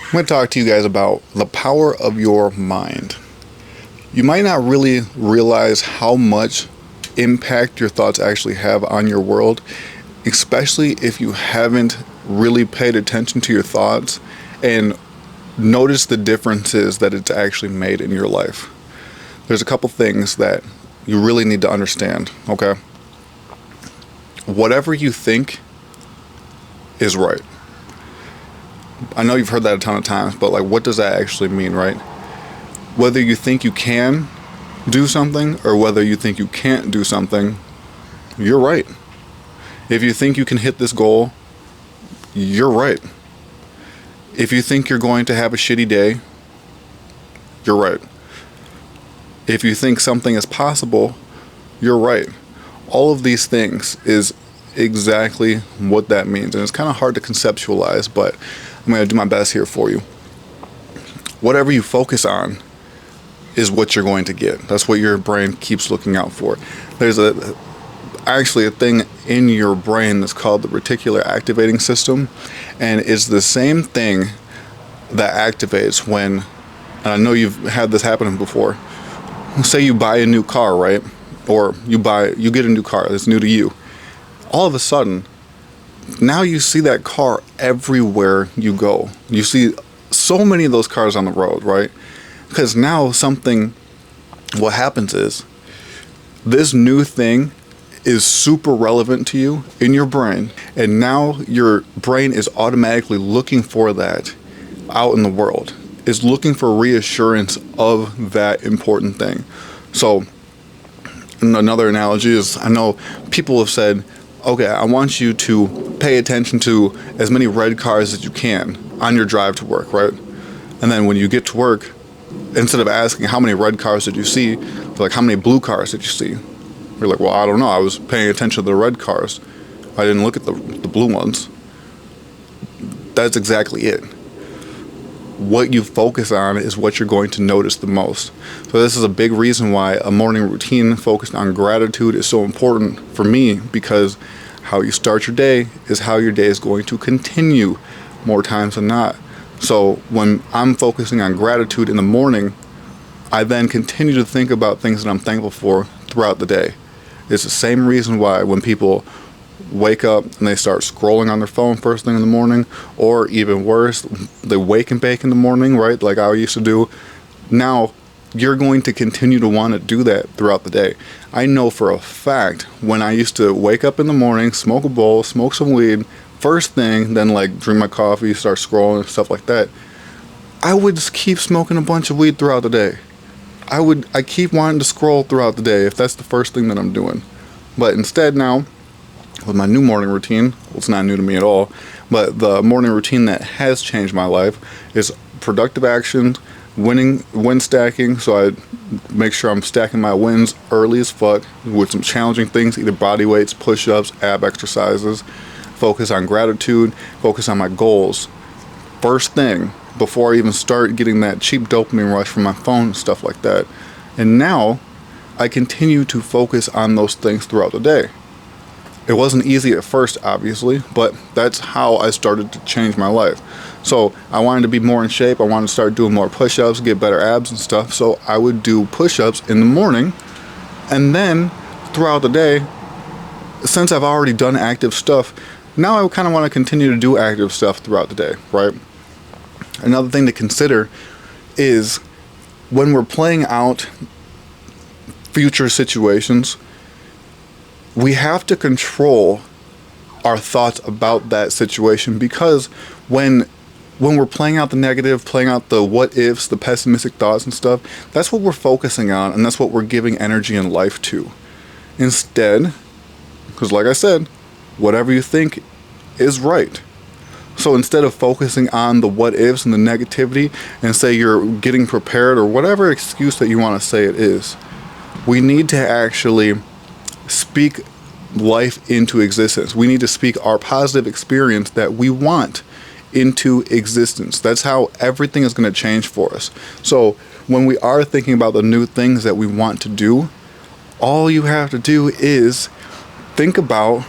I'm going to talk to you guys about the power of your mind. You might not really realize how much impact your thoughts actually have on your world, especially if you haven't really paid attention to your thoughts and noticed the differences that it's actually made in your life. There's a couple things that you really need to understand, okay? Whatever you think is right. I know you've heard that a ton of times, but what does that actually mean, right? Whether you think you can do something or whether you think you can't do something, you're right. If you think you can hit this goal, you're right. If you think you're going to have a shitty day, you're right. If you think something is possible, you're right. All of these things is exactly what that means, and it's kind of hard to conceptualize, but I'm going to do my best here for you. Whatever you focus on is what you're going to get. That's what your brain keeps looking out for. There's actually a thing in your brain that's called the Reticular Activating System, and it's the same thing that activates when, and I know you've had this happen before, say you buy a new car, right? Or you get a new car that's new to you. All of a sudden, now you see that car everywhere you go. You see so many of those cars on the road, right? Because now what happens is, this new thing is super relevant to you in your brain, and now your brain is automatically looking for that out in the world. Is looking for reassurance of that important thing. So, another analogy is, I know people have said, okay, I want you to pay attention to as many red cars as you can on your drive to work, right? And then when you get to work, instead of asking how many red cars did you see, they're like, how many blue cars did you see? You're like, well, I don't know. I was paying attention to the red cars. I didn't look at the blue ones. That's exactly it. What you focus on is what you're going to notice the most. So this is a big reason why a morning routine focused on gratitude is so important for me, because how you start your day is how your day is going to continue more times than not. So when I'm focusing on gratitude in the morning, I then continue to think about things that I'm thankful for throughout the day. It's the same reason why when people wake up and they start scrolling on their phone first thing in the morning, or even worse, they wake and bake in the morning, right? Like I used to do. Now you're going to continue to want to do that throughout the day. I know for a fact when I used to wake up in the morning, smoke a bowl, smoke some weed, first thing, then drink my coffee, start scrolling and stuff like that, I would just keep smoking a bunch of weed throughout the day. I keep wanting to scroll throughout the day if that's the first thing that I'm doing. But instead now, with my new morning routine, well, it's not new to me at all, but the morning routine that has changed my life is productive actions, win stacking. So I make sure I'm stacking my wins early as fuck with some challenging things, either body weights, push-ups, ab exercises. Focus on gratitude, focus on my goals. First thing, before I even start getting that cheap dopamine rush from my phone and stuff like that. And now I continue to focus on those things throughout the day. It wasn't easy at first, obviously, but that's how I started to change my life. So I wanted to be more in shape. I wanted to start doing more push-ups, get better abs and stuff. So I would do push-ups in the morning, and then throughout the day, since I've already done active stuff, now I kind of want to continue to do active stuff throughout the day, right? Another thing to consider is when we're playing out future situations, we have to control our thoughts about that situation, because when we're playing out the negative, playing out the what ifs, the pessimistic thoughts and stuff, that's what we're focusing on, and that's what we're giving energy and life to. Instead, because like I said, whatever you think is right. So instead of focusing on the what ifs and the negativity, and say you're getting prepared or whatever excuse that you want to say it is, we need to actually speak life into existence. We need to speak our positive experience that we want into existence. That's how everything is going to change for us. So when we are thinking about the new things that we want to do, all you have to do is think about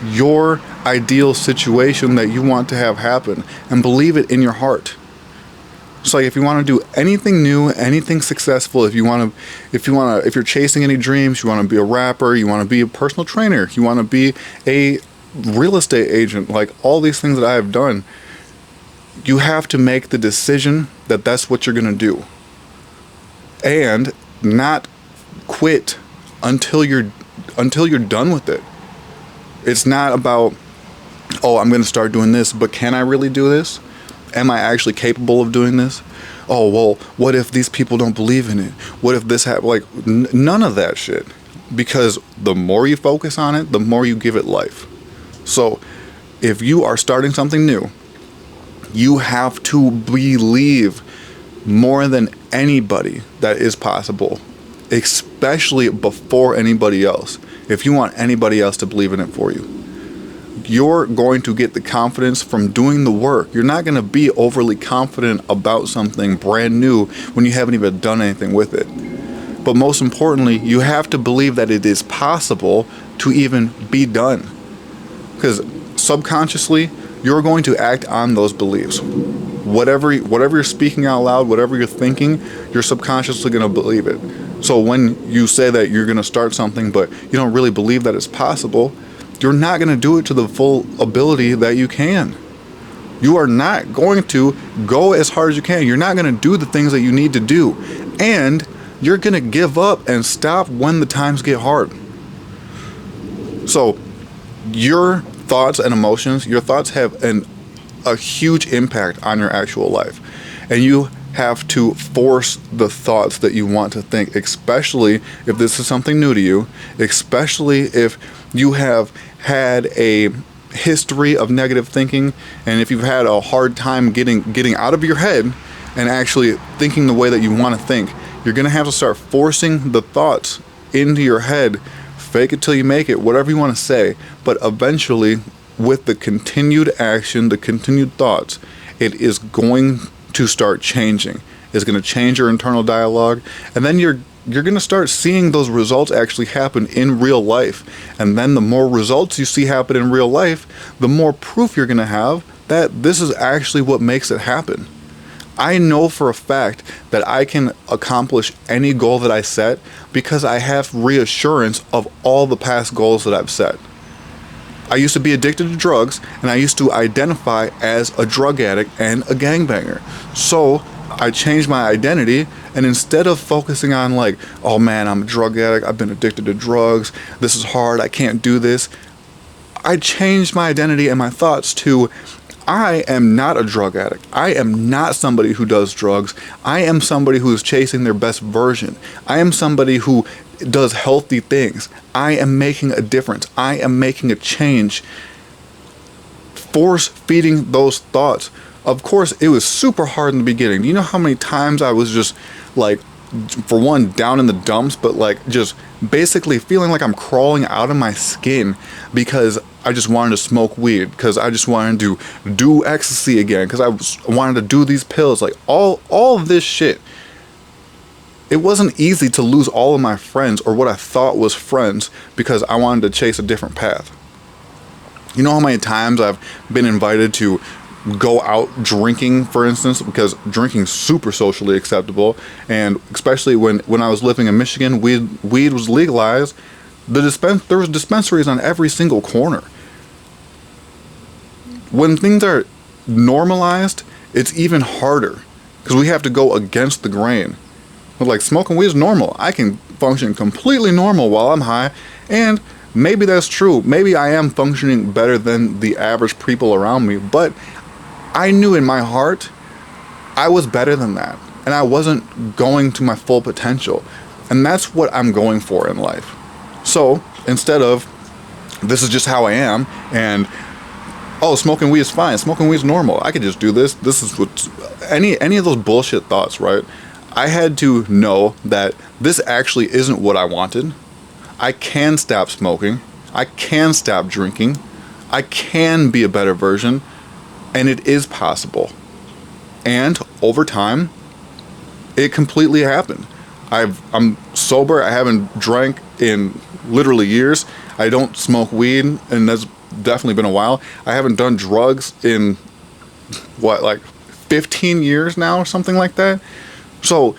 your ideal situation that you want to have happen and believe it in your heart. So like if you want to do anything new, anything successful, if you're chasing any dreams, you want to be a rapper, you want to be a personal trainer, you want to be a real estate agent, like all these things that I have done, you have to make the decision that that's what you're going to do. And not quit until you're done with it. It's not about, oh, I'm going to start doing this, but can I really do this? Am I actually capable of doing this? Oh, well, what if these people don't believe in it? What if this happens? Like, none of that shit. Because the more you focus on it, the more you give it life. So, if you are starting something new, you have to believe more than anybody that is possible, especially before anybody else. If you want anybody else to believe in it for you, you're going to get the confidence from doing the work. You're not going to be overly confident about something brand new when you haven't even done anything with it. But most importantly, you have to believe that it is possible to even be done. Because subconsciously, you're going to act on those beliefs. Whatever you're speaking out loud, whatever you're thinking, you're subconsciously going to believe it. So when you say that you're going to start something, but you don't really believe that it's possible, you're not going to do it to the full ability that you can. You are not going to go as hard as you can. You're not going to do the things that you need to do. And you're going to give up and stop when the times get hard. So your thoughts and emotions, your thoughts have a huge impact on your actual life. And you have to force the thoughts that you want to think, especially if this is something new to you, especially if you have had a history of negative thinking, and if you've had a hard time getting out of your head and actually thinking the way that you want to think. You're going to have to start forcing the thoughts into your head. Fake it till you make it, whatever you want to say. But eventually, with the continued action, the continued thoughts, it is going to start changing. It's going to change your internal dialogue, and then you're going to start seeing those results actually happen in real life. And then the more results you see happen in real life, the more proof you're going to have that this is actually what makes it happen. I know for a fact that I can accomplish any goal that I set because I have reassurance of all the past goals that I've set. I used to be addicted to drugs, and I used to identify as a drug addict and a gangbanger. So I changed my identity, and instead of focusing on like, oh man, I'm a drug addict, I've been addicted to drugs, this is hard, I can't do this, I changed my identity and my thoughts to, I am not a drug addict. I am not somebody who does drugs. I am somebody who is chasing their best version. I am somebody who does healthy things. I am making a difference. I am making a change. Force feeding those thoughts. Of course, it was super hard in the beginning. Do you know how many times I was just like, for one, down in the dumps, but like just basically feeling like I'm crawling out of my skin because I just wanted to smoke weed, because I just wanted to do ecstasy again, because I wanted to do these pills, like all of this shit. It wasn't easy to lose all of my friends, or what I thought was friends, because I wanted to chase a different path. You know how many times I've been invited to go out drinking, for instance, because drinking's super socially acceptable, and especially when I was living in Michigan, weed was legalized. There was dispensaries on every single corner. When things are normalized, it's even harder because we have to go against the grain. But like smoking weed is normal. I can function completely normal while I'm high, and maybe that's true. Maybe I am functioning better than the average people around me, but I knew in my heart I was better than that, and I wasn't going to my full potential. And that's what I'm going for in life. So instead of, this is just how I am, and oh, smoking weed is fine, smoking weed is normal, I could just do this, this is what, any of those bullshit thoughts, right? I had to know that this actually isn't what I wanted. I can stop smoking, I can stop drinking, I can be a better version, and it is possible. And over time, it completely happened. I'm sober, I haven't drank in literally years. I don't smoke weed, and that's definitely been a while. I haven't done drugs in like 15 years now or something like that. So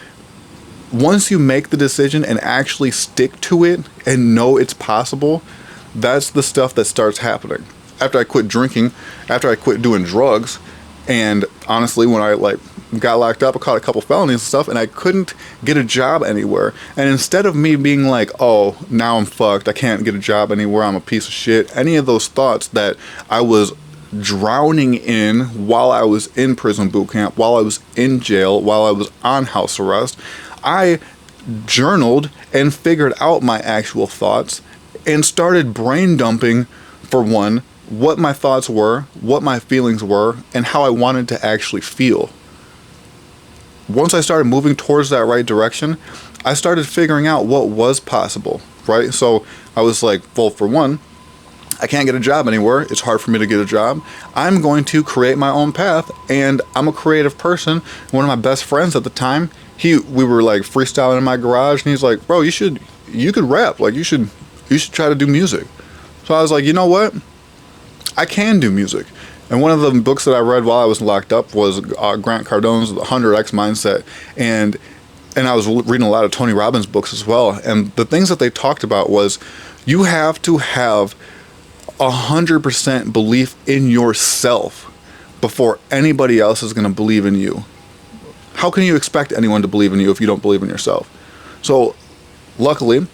once you make the decision and actually stick to it and know it's possible, that's the stuff that starts happening. After I quit drinking, after I quit doing drugs, and honestly, when I got locked up, I caught a couple felonies and stuff, and I couldn't get a job anywhere. And instead of me being like, oh, now I'm fucked, I can't get a job anywhere, I'm a piece of shit, any of those thoughts that I was drowning in while I was in prison boot camp, while I was in jail, while I was on house arrest, I journaled and figured out my actual thoughts and started brain dumping, for one, what my thoughts were, what my feelings were, and how I wanted to actually feel. Once I started moving towards that right direction, I started figuring out what was possible, right? So I was like, well, for one, I can't get a job anywhere. It's hard for me to get a job. I'm going to create my own path, and I'm a creative person. One of my best friends at the time, we were like freestyling in my garage, and he's like, bro, you could rap. Like, you should try to do music. So I was like, you know what? I can do music. And one of the books that I read while I was locked up was Grant Cardone's The 100X Mindset. And I was reading a lot of Tony Robbins books as well. And the things that they talked about was you have to have 100% belief in yourself before anybody else is going to believe in you. How can you expect anyone to believe in you if you don't believe in yourself? So luckily,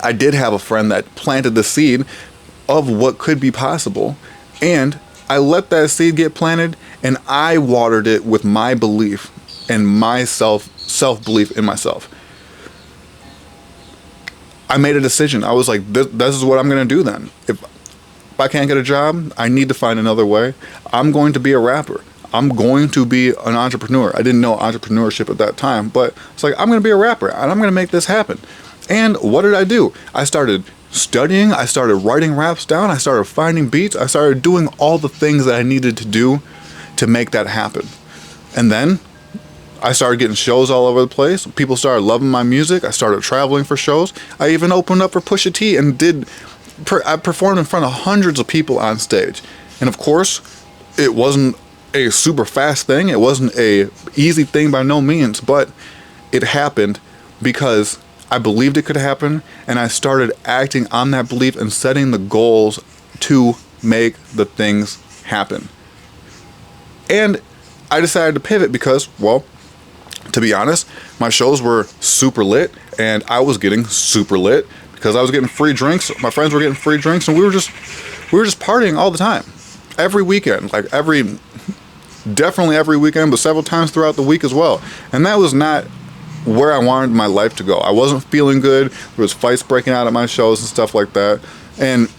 I did have a friend that planted the seed of what could be possible, and I let that seed get planted, and I watered it with my belief and my self-belief in myself. I made a decision. I was like, this is what I'm going to do then. If I can't get a job, I need to find another way. I'm going to be a rapper. I'm going to be an entrepreneur. I didn't know entrepreneurship at that time, but it's like, I'm going to be a rapper, and I'm going to make this happen. And what did I do? I started studying, I started writing raps down, I started finding beats, I started doing all the things that I needed to do to make that happen. And then I started getting shows all over the place. People started loving my music. I started traveling for shows. I even opened up for Pusha T and I performed in front of hundreds of people on stage. And of course, it wasn't a super fast thing. It wasn't a easy thing by no means, but it happened because I believed it could happen, and I started acting on that belief and setting the goals to make the things happen. And I decided to pivot because, well, to be honest, my shows were super lit, and I was getting super lit because I was getting free drinks. My friends were getting free drinks, and we were just partying all the time, every weekend, definitely every weekend, but several times throughout the week as well. And that was not where I wanted my life to go. I wasn't feeling good. There was fights breaking out at my shows and stuff like that. And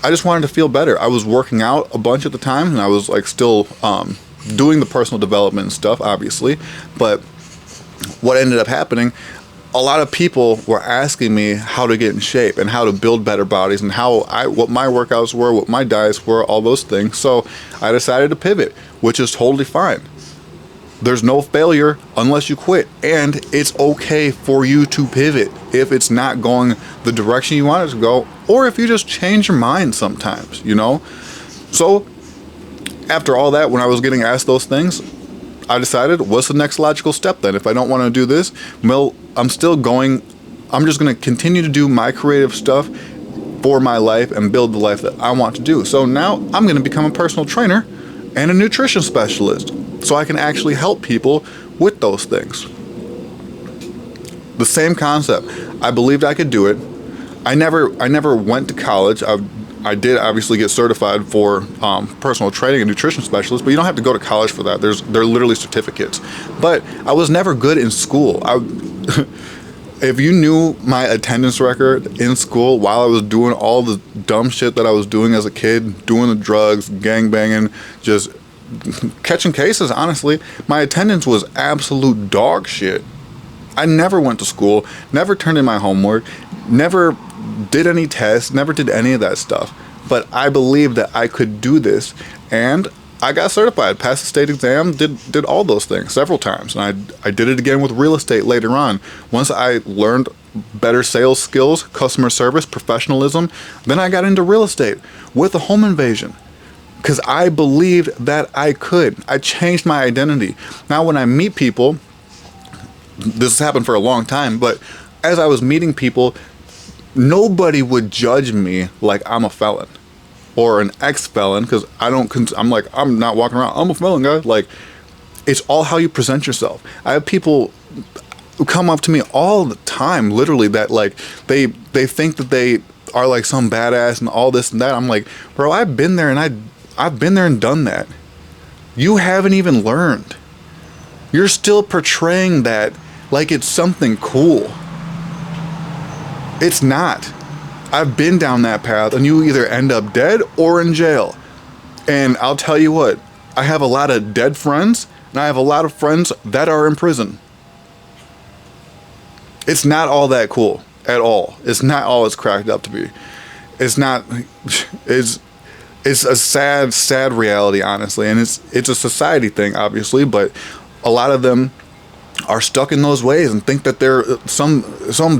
I just wanted to feel better. I was working out a bunch at the time, and I was still doing the personal development and stuff, obviously. But what ended up happening, a lot of people were asking me how to get in shape and how to build better bodies and what my workouts were, what my diets were, all those things. So I decided to pivot, which is totally fine. There's no failure unless you quit, and it's okay for you to pivot if it's not going the direction you want it to go, or if you just change your mind sometimes, So after all that, when I was getting asked those things, I decided, what's the next logical step then? If I don't want to do this, well, I'm just going to continue to do my creative stuff for my life and build the life that I want to do. So now I'm going to become a personal trainer and a nutrition specialist, so I can actually help people with those things. The same concept. I believed I could do it. I never went to college. I did obviously get certified for personal training and nutrition specialist, but you don't have to go to college for that. They're literally certificates. But I was never good in school. If you knew my attendance record in school while I was doing all the dumb shit that I was doing as a kid, doing the drugs, gangbanging, just catching cases, honestly, my attendance was absolute dog shit. I never went to school, never turned in my homework, never did any tests, never did any of that stuff. But I believed that I could do this, and I got certified, passed the state exam, did all those things several times. And I did it again with real estate later on. Once I learned better sales skills, customer service, professionalism, then I got into real estate with a home invasion. because I believed that I could. I changed my identity. Now when I meet people, this has happened for a long time, but as I was meeting people, nobody would judge me like I'm a felon or an ex-felon, because I'm like, I'm not walking around, I'm a felon, guys. Like, it's all how you present yourself. I have people who come up to me all the time, literally, that like they think that they are like some badass and all this and that. I'm like, bro, I've been there and done that. You haven't even learned. You're still portraying that like it's something cool. It's not. I've been down that path, and you either end up dead or in jail. And I'll tell you what, I have a lot of dead friends, and I have a lot of friends that are in prison. It's not all that cool at all. It's not all it's cracked up to be. It's not. It's a sad reality, honestly, and it's a society thing, obviously. But a lot of them are stuck in those ways and think that they're some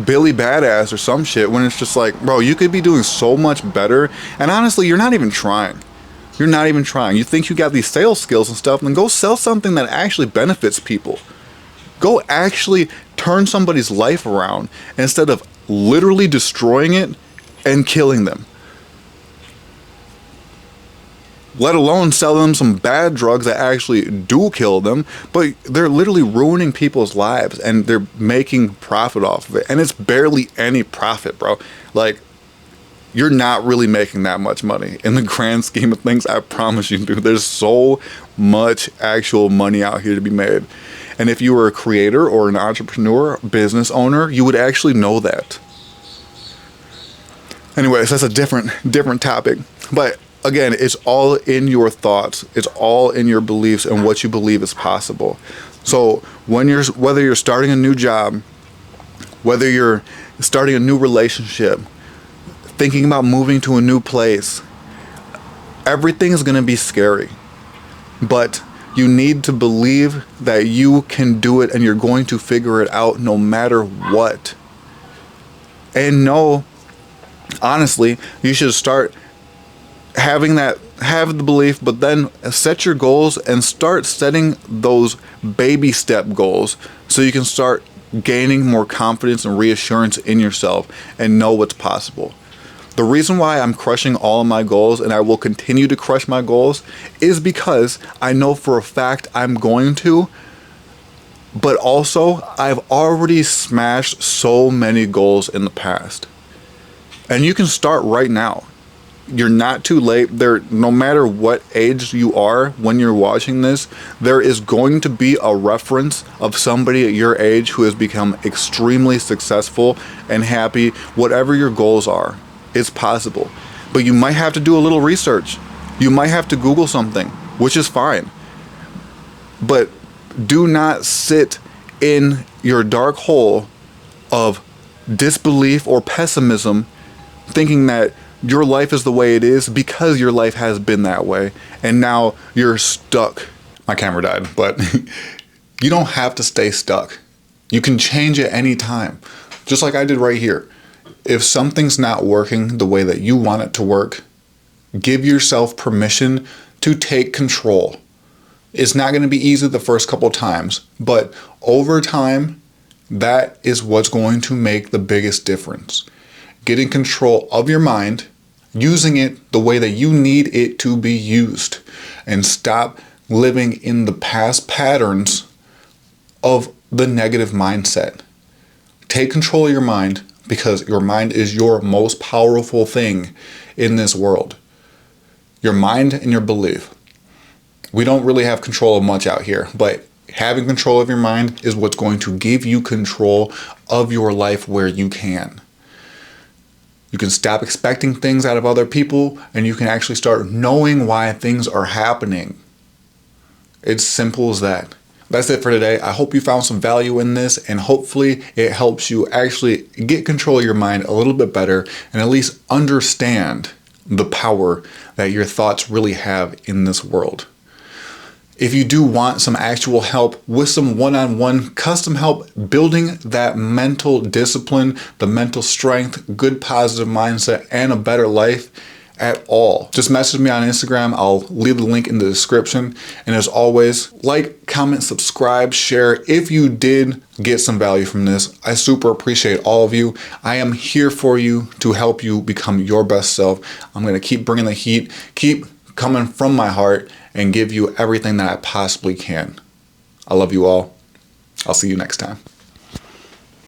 Billy badass or some shit, when it's just like, bro, you could be doing so much better. And honestly, you're not even trying. You're not even trying. You think you got these sales skills and stuff, and then go sell something that actually benefits people. Go actually turn somebody's life around instead of literally destroying it and killing them. Let alone sell them some bad drugs that actually do kill them, but they're literally ruining people's lives and they're making profit off of it. And it's barely any profit, bro. Like, you're not really making that much money in the grand scheme of things. I promise you, dude. There's so much actual money out here to be made. And if you were a creator or an entrepreneur, business owner, you would actually know that. Anyways, that's a different topic. But again, it's all in your thoughts. It's all in your beliefs and what you believe is possible. So whether you're starting a new job, whether you're starting a new relationship, thinking about moving to a new place, everything is going to be scary. But you need to believe that you can do it and you're going to figure it out no matter what. And no, honestly, you should start have the belief, but then set your goals and start setting those baby step goals so you can start gaining more confidence and reassurance in yourself and know what's possible. The reason why I'm crushing all of my goals, and I will continue to crush my goals, is because I know for a fact I'm going to, but also I've already smashed so many goals in the past. And you can start right now. You're not too late. No matter what age you are when you're watching this, there is going to be a reference of somebody at your age who has become extremely successful and happy. Whatever your goals are, it's possible. But you might have to do a little research. You might have to Google something, which is fine. But do not sit in your dark hole of disbelief or pessimism, thinking that your life is the way it is because your life has been that way and now you're stuck. My camera died, but you don't have to stay stuck. You can change at any time, just like I did right here. If something's not working the way that you want it to work, give yourself permission to take control. It's not going to be easy the first couple times, but over time, that is what's going to make the biggest difference. Getting control of your mind, using it the way that you need it to be used, and stop living in the past patterns of the negative mindset. Take control of your mind, because your mind is your most powerful thing in this world. Your mind and your belief. We don't really have control of much out here, but having control of your mind is what's going to give you control of your life where you can. You can stop expecting things out of other people, and you can actually start knowing why things are happening. It's simple as that. That's it for today. I hope you found some value in this, and hopefully it helps you actually get control of your mind a little bit better and at least understand the power that your thoughts really have in this world. If you do want some actual help with some one-on-one custom help building that mental discipline, the mental strength, good positive mindset, and a better life, at all. Just message me on Instagram. I'll leave the link in the description. And as always, like, comment, subscribe, share if you did get some value from this. I super appreciate all of you. I am here for you to help you become your best self. I'm going to keep bringing the heat, keep coming from my heart, and give you everything that I possibly can. I love you all. I'll see you next time.